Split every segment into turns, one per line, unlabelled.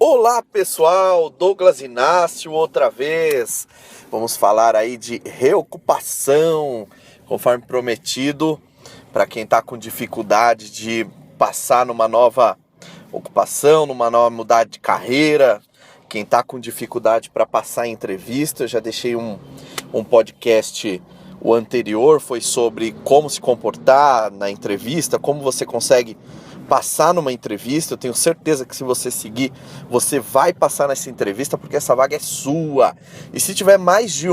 Olá pessoal, Douglas Inácio outra vez. Vamos falar aí de reocupação, conforme prometido, para quem está com dificuldade de passar numa nova ocupação, numa nova mudar de carreira, quem está com dificuldade para passar em entrevista. Eu já deixei um podcast, o anterior foi sobre como se comportar na entrevista, como você consegue passar numa entrevista. Eu tenho certeza que se você seguir, você vai passar nessa entrevista, porque essa vaga é sua. E se tiver mais de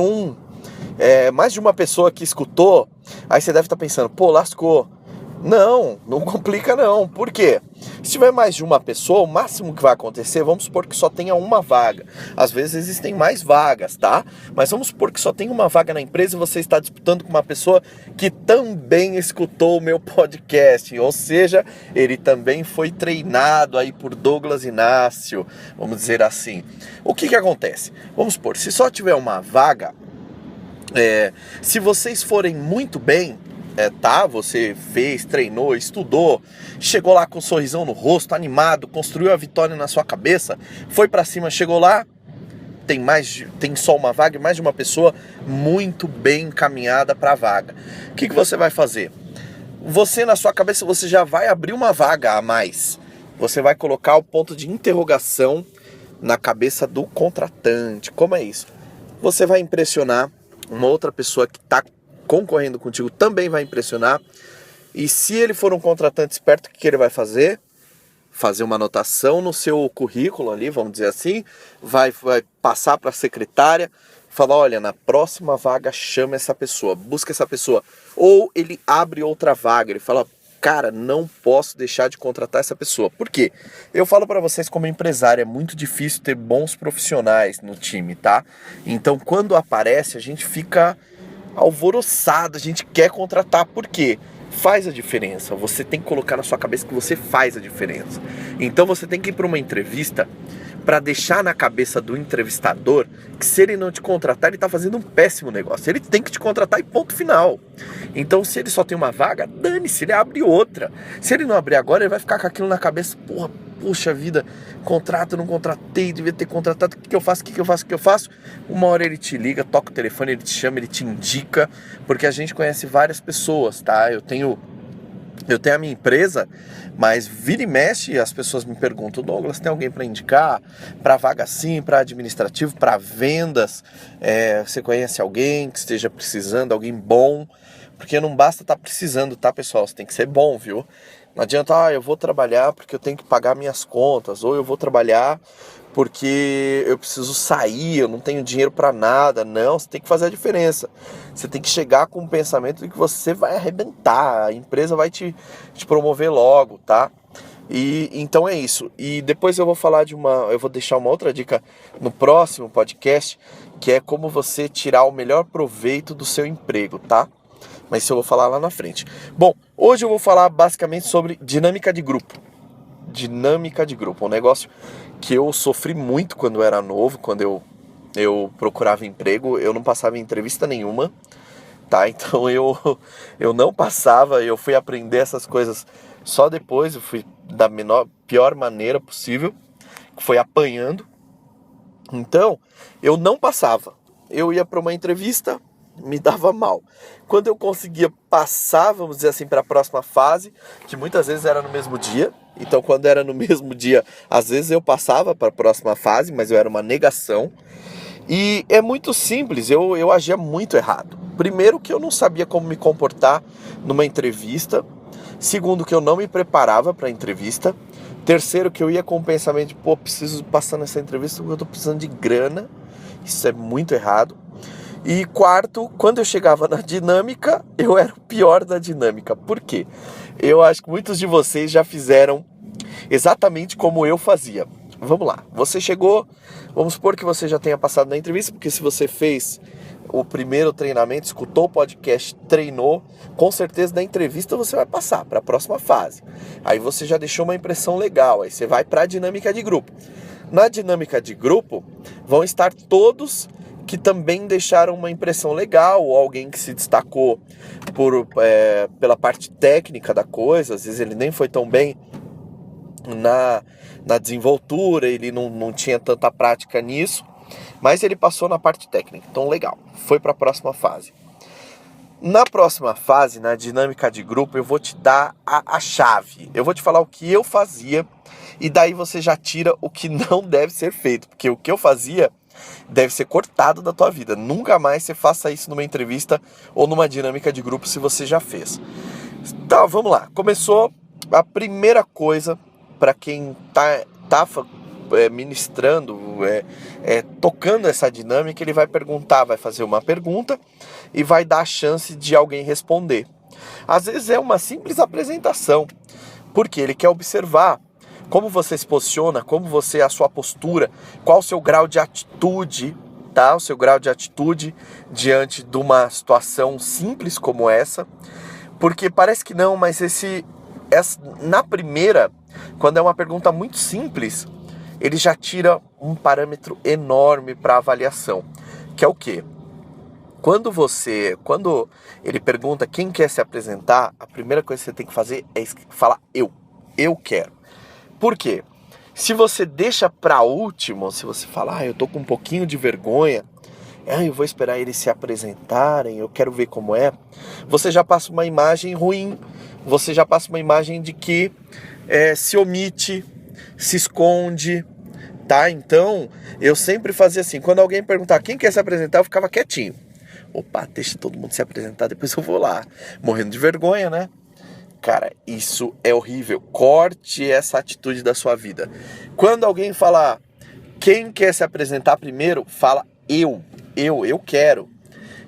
uma pessoa que escutou, aí você deve estar pensando, pô, lascou. Não complica não. Por quê? Se tiver mais de uma pessoa, o máximo que vai acontecer, vamos supor que só tenha uma vaga. Às vezes existem mais vagas, tá? Mas vamos supor que só tem uma vaga na empresa e você está disputando com uma pessoa que também escutou o meu podcast. Ou seja, ele também foi treinado aí por Douglas Inácio, vamos dizer assim. O que acontece? Vamos supor, se só tiver uma vaga, se vocês forem muito bem, você fez, treinou, estudou, chegou lá com um sorrisão no rosto, animado, construiu a vitória na sua cabeça, foi pra cima, chegou lá, tem só uma vaga e mais de uma pessoa muito bem encaminhada pra vaga. O que você vai fazer? Você, na sua cabeça, você já vai abrir uma vaga a mais. Você vai colocar o ponto de interrogação na cabeça do contratante. Como é isso? Você vai impressionar uma outra pessoa que está concorrendo contigo, também vai impressionar. E se ele for um contratante esperto, o que ele vai fazer? Fazer uma anotação no seu currículo ali, vamos dizer assim, vai passar para a secretária, falar, olha, na próxima vaga chama essa pessoa, busca essa pessoa. Ou ele abre outra vaga, ele fala, cara, não posso deixar de contratar essa pessoa. Por quê? Eu falo para vocês como empresário, é muito difícil ter bons profissionais no time, tá? Então quando aparece, a gente fica alvoroçado, a gente quer contratar. Por quê? Faz a diferença. Você tem que colocar na sua cabeça que você faz a diferença. Então você tem que ir para uma entrevista para deixar na cabeça do entrevistador que se ele não te contratar, ele está fazendo um péssimo negócio. Ele tem que te contratar e ponto final. Então se ele só tem uma vaga, dane-se, ele abre outra. Se ele não abrir agora, ele vai ficar com aquilo na cabeça, puxa vida, contrato, não contratei, devia ter contratado, o que eu faço? Uma hora ele te liga, toca o telefone, ele te chama, ele te indica, porque a gente conhece várias pessoas, tá? Eu tenho a minha empresa, mas vira e mexe as pessoas me perguntam, Douglas, tem alguém para indicar? Para vaga sim, para administrativo, para vendas, você conhece alguém que esteja precisando, alguém bom? Porque não basta estar precisando, tá, pessoal? Você tem que ser bom, viu? Não adianta, eu vou trabalhar porque eu tenho que pagar minhas contas, ou eu vou trabalhar porque eu preciso sair, eu não tenho dinheiro para nada. Não, você tem que fazer a diferença. Você tem que chegar com o pensamento de que você vai arrebentar, a empresa vai te promover logo, tá? E então é isso. E depois eu vou deixar uma outra dica no próximo podcast, que é como você tirar o melhor proveito do seu emprego, tá? Mas isso eu vou falar lá na frente. Bom, hoje eu vou falar basicamente sobre dinâmica de grupo. Dinâmica de grupo, um negócio que eu sofri muito quando eu era novo, quando eu procurava emprego, eu não passava em entrevista nenhuma, tá? Então eu não passava, eu fui aprender essas coisas só depois, eu fui da pior maneira possível, que foi apanhando. Então, eu não passava. Eu ia para uma entrevista, me dava mal. Quando eu conseguia passar, vamos dizer assim, para a próxima fase, que muitas vezes era no mesmo dia, então quando era no mesmo dia, às vezes eu passava para a próxima fase, mas eu era uma negação. E é muito simples, eu agia muito errado. Primeiro, que eu não sabia como me comportar numa entrevista. Segundo, que eu não me preparava para a entrevista. Terceiro, que eu ia com o pensamento de, preciso passar nessa entrevista porque eu estou precisando de grana. Isso é muito errado. E quarto, quando eu chegava na dinâmica, eu era o pior da dinâmica. Por quê? Eu acho que muitos de vocês já fizeram exatamente como eu fazia. Vamos lá, você chegou, vamos supor que você já tenha passado na entrevista, porque se você fez o primeiro treinamento, escutou o podcast, treinou, com certeza na entrevista você vai passar para a próxima fase. Aí você já deixou uma impressão legal, aí você vai para a dinâmica de grupo. Na dinâmica de grupo, vão estar todos que também deixaram uma impressão legal, ou alguém que se destacou pela parte técnica da coisa, às vezes ele nem foi tão bem na desenvoltura, ele não tinha tanta prática nisso, mas ele passou na parte técnica, então legal, foi para a próxima fase. Na próxima fase, na dinâmica de grupo, eu vou te dar a chave, eu vou te falar o que eu fazia, e daí você já tira o que não deve ser feito, porque o que eu fazia deve ser cortado da tua vida. Nunca mais você faça isso numa entrevista ou numa dinâmica de grupo se você já fez. Tá, vamos lá. Começou a primeira coisa para quem tá ministrando, tocando essa dinâmica, ele vai perguntar, vai fazer uma pergunta e vai dar a chance de alguém responder. Às vezes é uma simples apresentação, porque ele quer observar como você se posiciona, como você, a sua postura, qual o seu grau de atitude, tá? O seu grau de atitude diante de uma situação simples como essa. Porque parece que não, mas na primeira, quando é uma pergunta muito simples, ele já tira um parâmetro enorme para avaliação, que é o quê? Quando ele pergunta quem quer se apresentar, a primeira coisa que você tem que fazer é falar eu quero. Por quê? Se você deixa para último, se você falar, eu tô com um pouquinho de vergonha, eu vou esperar eles se apresentarem, eu quero ver como é, você já passa uma imagem ruim, você já passa uma imagem de que se omite, se esconde, tá? Então, eu sempre fazia assim, quando alguém perguntar quem quer se apresentar, eu ficava quietinho. Opa, deixa todo mundo se apresentar, depois eu vou lá, morrendo de vergonha, né? Cara, isso é horrível. Corte essa atitude da sua vida. Quando alguém falar quem quer se apresentar primeiro, fala eu quero.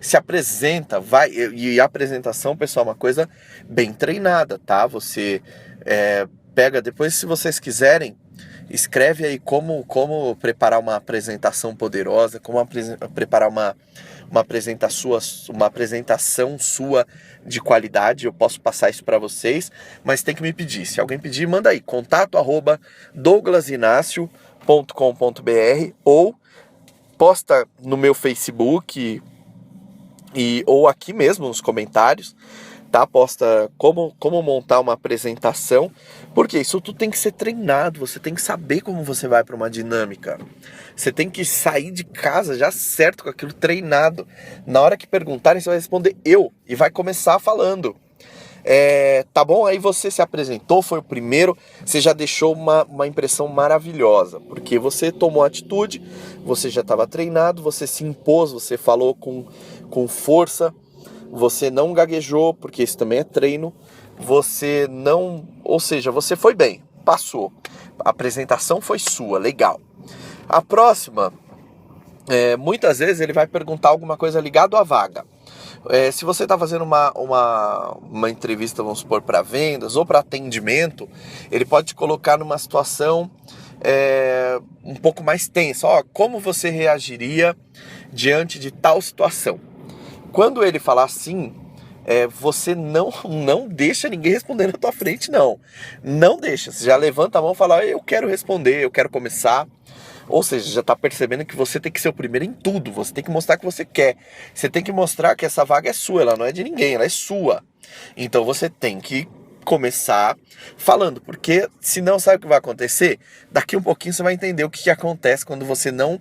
Se apresenta, vai. E a apresentação, pessoal, é uma coisa bem treinada, tá? Você pega, depois se vocês quiserem, escreve aí como preparar uma apresentação poderosa, como preparar uma apresentação sua de qualidade. Eu posso passar isso para vocês, mas tem que me pedir. Se alguém pedir, manda aí, contato@douglasinacio.com.br ou posta no meu Facebook ou aqui mesmo nos comentários, tá? Posta como montar uma apresentação, porque isso tudo tem que ser treinado, você tem que saber como você vai para uma dinâmica. Você tem que sair de casa já certo com aquilo treinado. Na hora que perguntarem, você vai responder eu e vai começar falando. Tá bom? Aí você se apresentou, foi o primeiro, você já deixou uma impressão maravilhosa, porque você tomou atitude, você já estava treinado, você se impôs, você falou com força, você não gaguejou, porque isso também é treino, você foi bem, passou, a apresentação foi sua, legal. A próxima, muitas vezes ele vai perguntar alguma coisa ligada à vaga. Se você está fazendo uma entrevista, vamos supor, para vendas ou para atendimento, ele pode te colocar numa situação um pouco mais tensa. Como você reagiria diante de tal situação? Quando ele falar assim, você não deixa ninguém responder na tua frente, não. Não deixa. Você já levanta a mão e fala, eu quero responder, eu quero começar. Ou seja, já está percebendo que você tem que ser o primeiro em tudo, você tem que mostrar que você quer. Você tem que mostrar que essa vaga é sua, ela não é de ninguém, ela é sua. Então você tem que começar falando, porque senão sabe o que vai acontecer? Daqui um pouquinho você vai entender o que acontece quando você não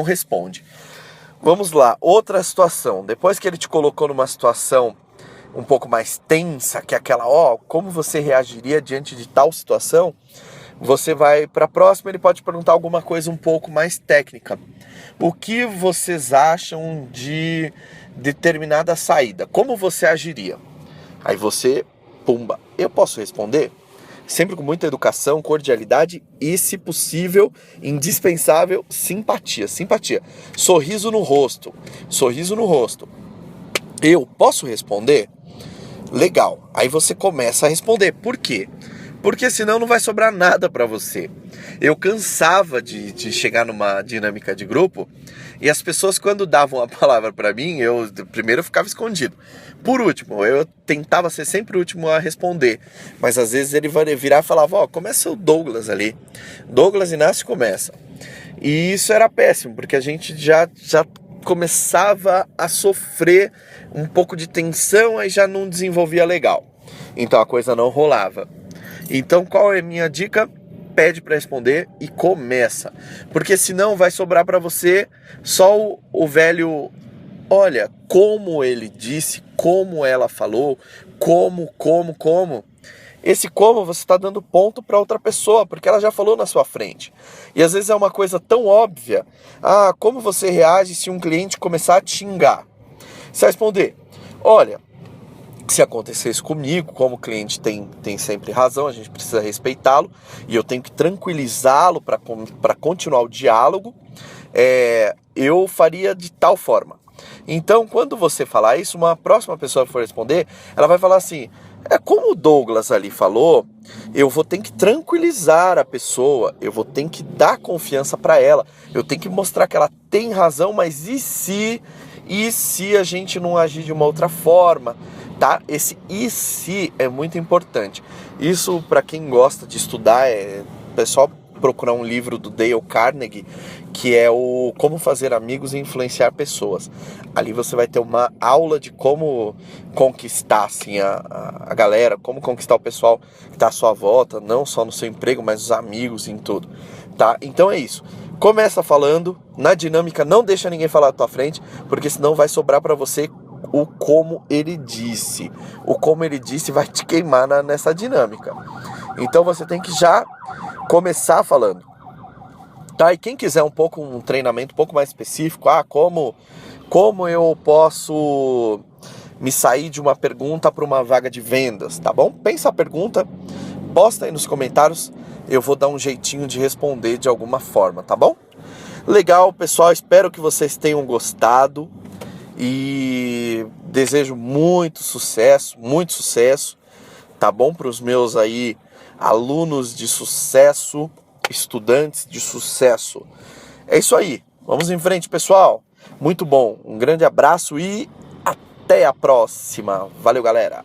responde. Vamos lá, outra situação. Depois que ele te colocou numa situação um pouco mais tensa, que é aquela, como você reagiria diante de tal situação? Você vai para a próxima, ele pode perguntar alguma coisa um pouco mais técnica. O que vocês acham de determinada saída? Como você agiria? Aí você, pumba, eu posso responder? Sempre com muita educação, cordialidade e, se possível, indispensável, simpatia. Sorriso no rosto. Eu posso responder? Legal. Aí você começa a responder. Por quê? Porque senão não vai sobrar nada para você. Eu cansava de chegar numa dinâmica de grupo e as pessoas, quando davam a palavra para mim, primeiro eu ficava escondido. Por último, eu tentava ser sempre o último a responder, mas às vezes ele vai virar e falava, começa o Douglas ali. Douglas Inácio começa. E isso era péssimo, porque a gente já começava a sofrer um pouco de tensão, aí já não desenvolvia legal. Então a coisa não rolava. Então, qual é a minha dica? pede para responder e começa. Porque senão vai sobrar para você só o velho, olha, como ele disse, como ela falou, como. Esse como você está dando ponto para outra pessoa, porque ela já falou na sua frente. E às vezes é uma coisa tão óbvia. Como você reage se um cliente começar a te xingar? Você vai responder, olha, se acontecer isso comigo, como o cliente tem sempre razão, a gente precisa respeitá-lo, e eu tenho que tranquilizá-lo para continuar o diálogo, eu faria de tal forma. Então, quando você falar isso, uma próxima pessoa que for responder, ela vai falar assim, como o Douglas ali falou, eu vou ter que tranquilizar a pessoa, eu vou ter que dar confiança para ela, eu tenho que mostrar que ela tem razão, mas e se a gente não agir de uma outra forma, tá? Esse e se é muito importante. Isso, para quem gosta de estudar, pessoal procurar um livro do Dale Carnegie, que é o Como Fazer Amigos e Influenciar Pessoas. Ali você vai ter uma aula de como conquistar assim, a galera, como conquistar o pessoal que está à sua volta, não só no seu emprego, mas os amigos em tudo. Tá? Então é isso. Começa falando, na dinâmica não deixa ninguém falar à tua frente, porque senão vai sobrar para você o como ele disse. O como ele disse vai te queimar nessa dinâmica. Então você tem que já começar falando. Tá? E quem quiser um treinamento um pouco mais específico, como eu posso me sair de uma pergunta para uma vaga de vendas, tá bom? Pensa a pergunta, posta aí nos comentários, eu vou dar um jeitinho de responder de alguma forma, tá bom? Legal, pessoal, espero que vocês tenham gostado e desejo muito sucesso, tá bom? Para os meus aí alunos de sucesso, estudantes de sucesso. É isso aí, vamos em frente, pessoal. Muito bom, um grande abraço e até a próxima. Valeu, galera.